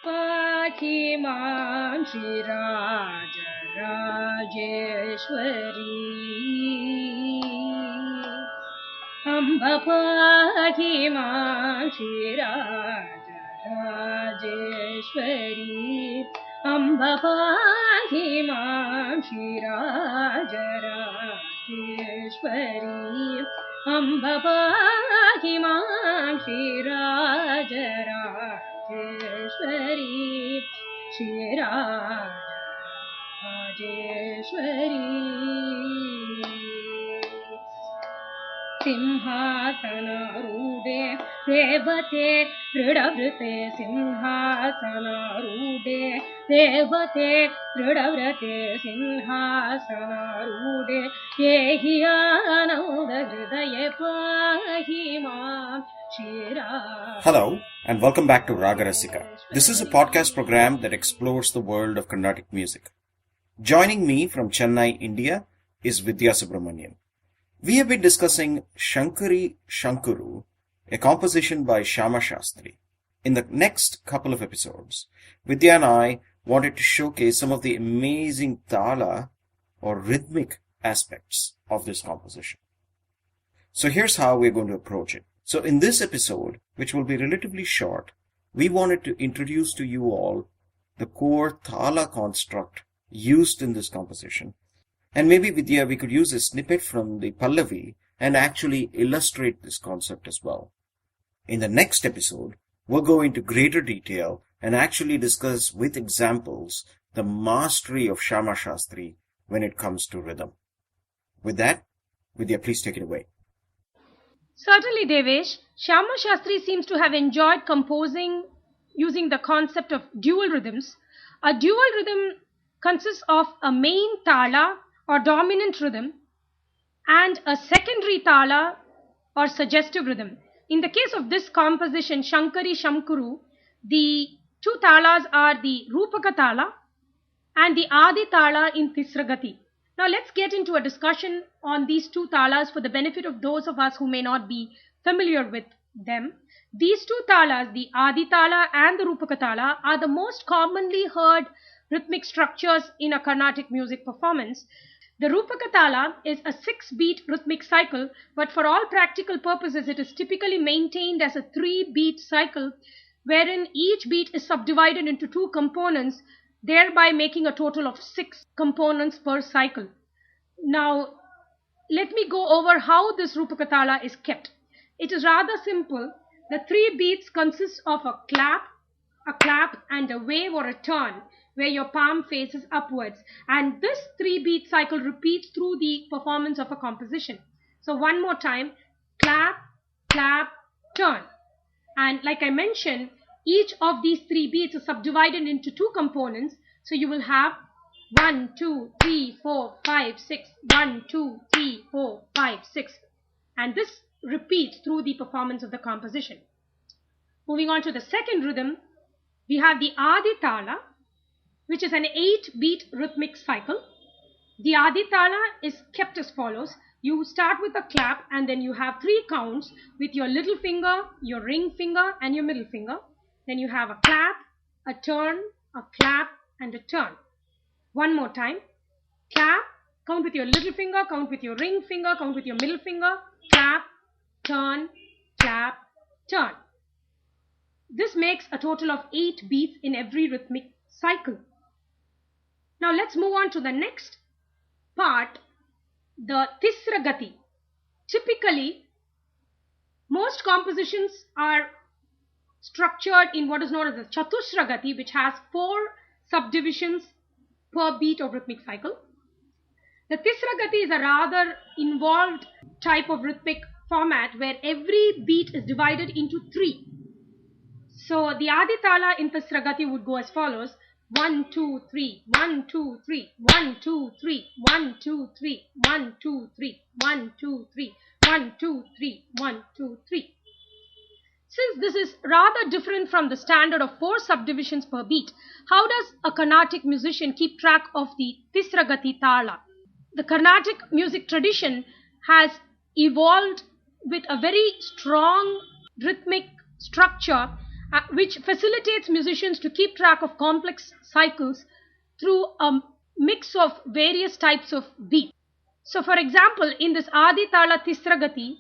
पाहि मां श्रीराजराजेश्वरी अम्ब पाहि मां श्रीराजराजेश्वरी अम्ब पाहि मां श्रीराजराजेश्वरी अम्ब पाहि मां श्रीराजराजेश्वरी श्रीराजराजेश्वरी सिंहासनारूढे देवते दृढव्रते सिंहासनारूढे देवते दृढव्रते सिंहासनारूढे येहि आनन्दहृदये पाहि मां Shriraj. Hello and welcome back to Raaga Rasika. This is a podcast program that explores the world of Carnatic music. Joining me from Chennai, India is Vidya Subramanian. We have been discussing Sankari Sankuru, a composition by Shyama Shastri. In the next couple of episodes, Vidya and I wanted to showcase some of the amazing tala or rhythmic aspects of this composition. So here's how we're going to approach it. So in this episode, which will be relatively short, we wanted to introduce to you all the core tala construct used in this composition. And maybe, Vidya, we could use a snippet from the Pallavi and actually illustrate this concept as well. In the next episode, we'll go into greater detail and actually discuss with examples the mastery of Shyama Shastri when it comes to rhythm. With that, Vidya, please take it away. Certainly, Devesh. Shyama Shastri seems to have enjoyed composing using the concept of dual rhythms. A dual rhythm consists of a main tala or dominant rhythm and a secondary tala or suggestive rhythm. In the case of this composition, Sankari Sankuru, the two talas are the Rupaka tala and the Adi tala in Tisragati. Now let's get into a discussion on these two talas for the benefit of those of us who may not be familiar with them. These two talas, the Adi tala and the Rupaka tala, are the most commonly heard rhythmic structures in a Carnatic music performance. The Rupaka tala is a 6-beat rhythmic cycle, but for all practical purposes it is typically maintained as a 3-beat cycle wherein each beat is subdivided into 2 components, thereby making a total of 6 components per cycle. Now, let me go over how this Rupaka tala is kept. It is rather simple. The 3 beats consist of a clap, and a wave or a turn where your palm faces upwards. And this 3-beat cycle repeats through the performance of a composition. So one more time, clap, clap, turn. And like I mentioned, each of these 3 beats is subdivided into 2 components. So you will have 1, 2, 3, 4, 5, 6, 1, 2, 3, 4, 5, 6. And this repeats through the performance of the composition. Moving on to the second rhythm, we have the Adi tala, which is an 8-beat rhythmic cycle. The Adi tala is kept as follows. You start with a clap and then you have 3 counts with your little finger, your ring finger and your middle finger. Then you have a clap, a turn, a clap and a turn. One more time. Clap, count with your little finger, count with your ring finger, count with your middle finger, clap, turn, clap, turn. This makes a total of 8 beats in every rhythmic cycle. Now let's move on to the next part, the Tisragati. Typically, most compositions are structured in what is known as the Chatusragati, which has 4 subdivisions per beat of rhythmic cycle. The Tisragati is a rather involved type of rhythmic format where every beat is divided into 3. So the Adi tala in Tisragati would go as follows: 1, 2, 3, 1, 2, 3, 1, 2, 3, 1, 2, 3, 1, 2, 3, 1, 2, 3, 1, 2, 3, 1, 2, 3. Since this is rather different from the standard of 4 subdivisions per beat, how does a Carnatic musician keep track of the Tisragati tala? The Carnatic music tradition has evolved with a very strong rhythmic structure which facilitates musicians to keep track of complex cycles through a mix of various types of beats. So, for example, in this Adi Tala Tisragati,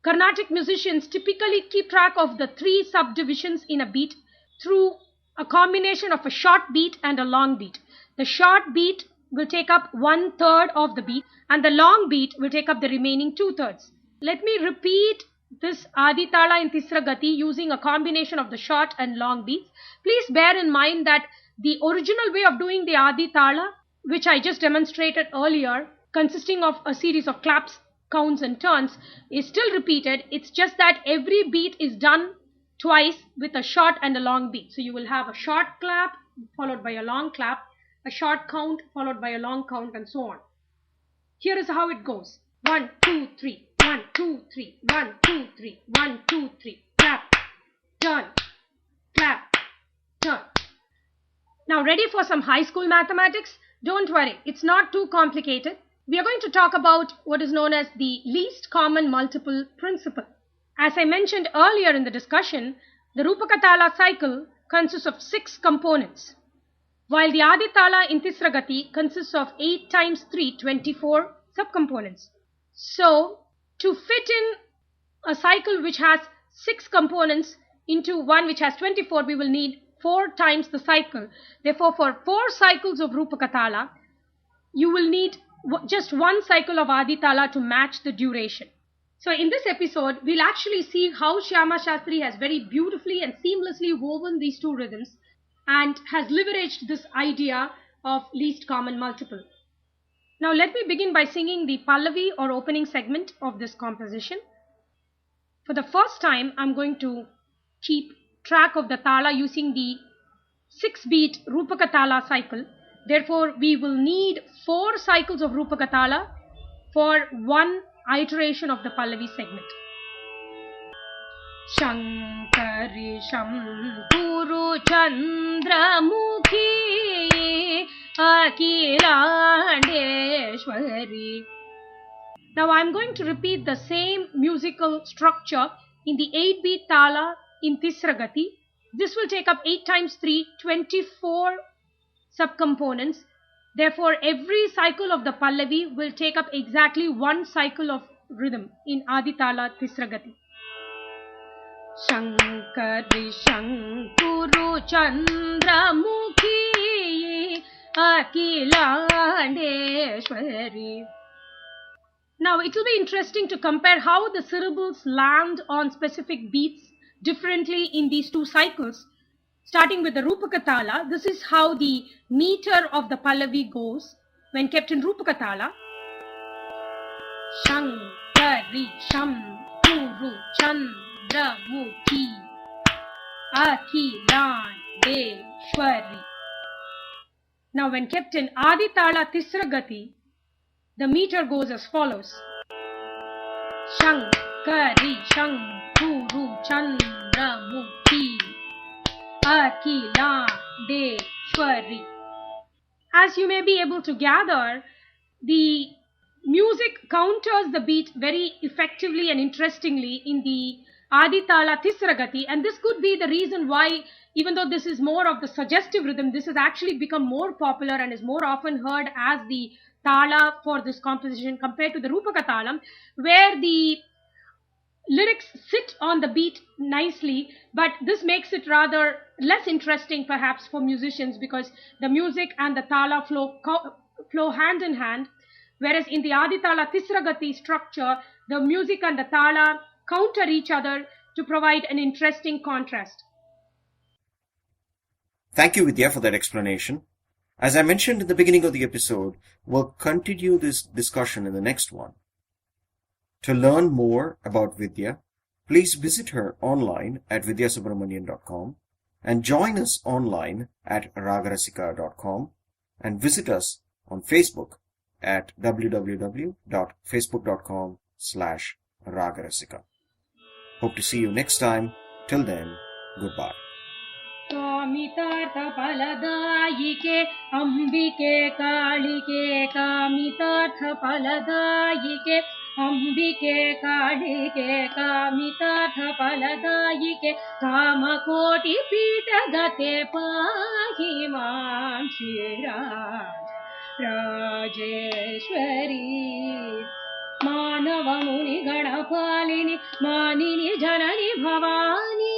Carnatic musicians typically keep track of the three subdivisions in a beat through a combination of a short beat and a long beat. The short beat will take up 1/3 of the beat and the long beat will take up the remaining 2/3. Let me repeat this Adi Tala in Tisragati using a combination of the short and long beats. Please bear in mind that the original way of doing the Adi Tala, which I just demonstrated earlier, consisting of a series of claps, counts and turns, is still repeated. It's just that every beat is done twice with a short and a long beat. So you will have a short clap followed by a long clap, a short count followed by a long count, and so on. Here is how it goes. 1, 2, 3, 1, 2, 3, 1, 2, 3, 1, 2, 3, clap, turn, clap, turn. Now ready for some high school mathematics? Don't worry, it's not too complicated. We are going to talk about what is known as the least common multiple principle. As I mentioned earlier in the discussion, the Rupakatala cycle consists of 6 components, while the Aditala in Tisragati consists of 8 times 3, 24 subcomponents. So, to fit in a cycle which has 6 components into one which has 24, we will need 4 times the cycle. Therefore, for 4 cycles of Rupakatala, you will need just 1 cycle of Aditala to match the duration. So in this episode, we'll actually see how Shyama Shastri has very beautifully and seamlessly woven these 2 rhythms and has leveraged this idea of least common multiple. Now let me begin by singing the Pallavi or opening segment of this composition. For the first time, I'm going to keep track of the Tala using the 6-beat Rupaka Tala cycle. Therefore, we will need 4 cycles of Rupaka Tala for 1 iteration of the Pallavi segment. Sankari Sankuru Chandramukhi Akilandeshwari. Now I am going to repeat the same musical structure in the 8-beat Tala in Tisragati. This will take up 8 times 3, 24 subcomponents. Therefore, every cycle of the Pallavi will take up exactly 1 cycle of rhythm in Aditala Tisragati. Sankari Sankuru Chandramukhi Akilandeshwari. Now, it will be interesting to compare how the syllables land on specific beats differently in these 2 cycles. Starting with the Rupakatala, this is how the meter of the Pallavi goes when kept in Rupakatala. Sankari Sankuru Chandramukhi Akilandeshwari. Now when kept in Aditala Tisragati, the meter goes as follows. Sankari Sankuru Chandramukhi Akilandeshwari. As you may be able to gather, the music counters the beat very effectively and interestingly in the Aditala Tisragati, and this could be the reason why, even though this is more of the suggestive rhythm, this has actually become more popular and is more often heard as the Tala for this composition compared to the Rupaka Talam, where the lyrics sit on the beat nicely, but this makes it rather less interesting perhaps for musicians because the music and the Tala flow hand in hand, whereas in the Aditala Tisragati structure, the music and the Tala counter each other to provide an interesting contrast. Thank you, Vidya, for that explanation. As I mentioned in the beginning of the episode, we'll continue this discussion in the next one. To learn more about Vidya, please visit her online at vidyasubramanian.com and join us online at raagarasika.com and visit us on Facebook at www.facebook.com/raagarasika. Hope to see you next time. Till then, goodbye. कामितार्थ फलदायिके अंबिके कालिके कामितार्थ फलदायिके अंबिके कालिके कामितार्थ फलदायिके कामकोटि पीठगते पाहि मां राजेश्वरी मानव मुनि गणपालिनि मानिनि जननि भवानी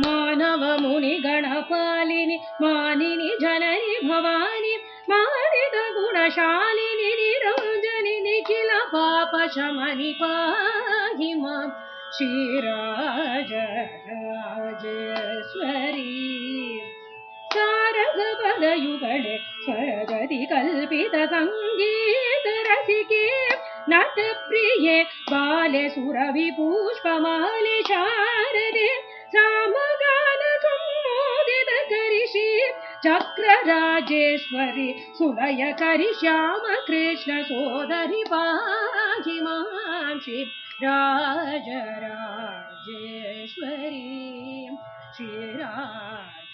मानव मुनि गणपालिनि मानिनि जननि भवानी मानिद गुणशालिनि निरञ्जनि निखिल पाप शमनि पाहि मां श्रीराजेश्वरी शारदपदयुगले स्वरगति कल्पित संगीत रसिके नटप्रिये बाले सुरविपुष्पमाले शारदे सामगान सम्मोदित करिषि चक्रराजेश्वरि सुलय करि श्याम कृष्ण सोदरि पाहि मां श्री राजेश्वरी श्रीराजेश्वरी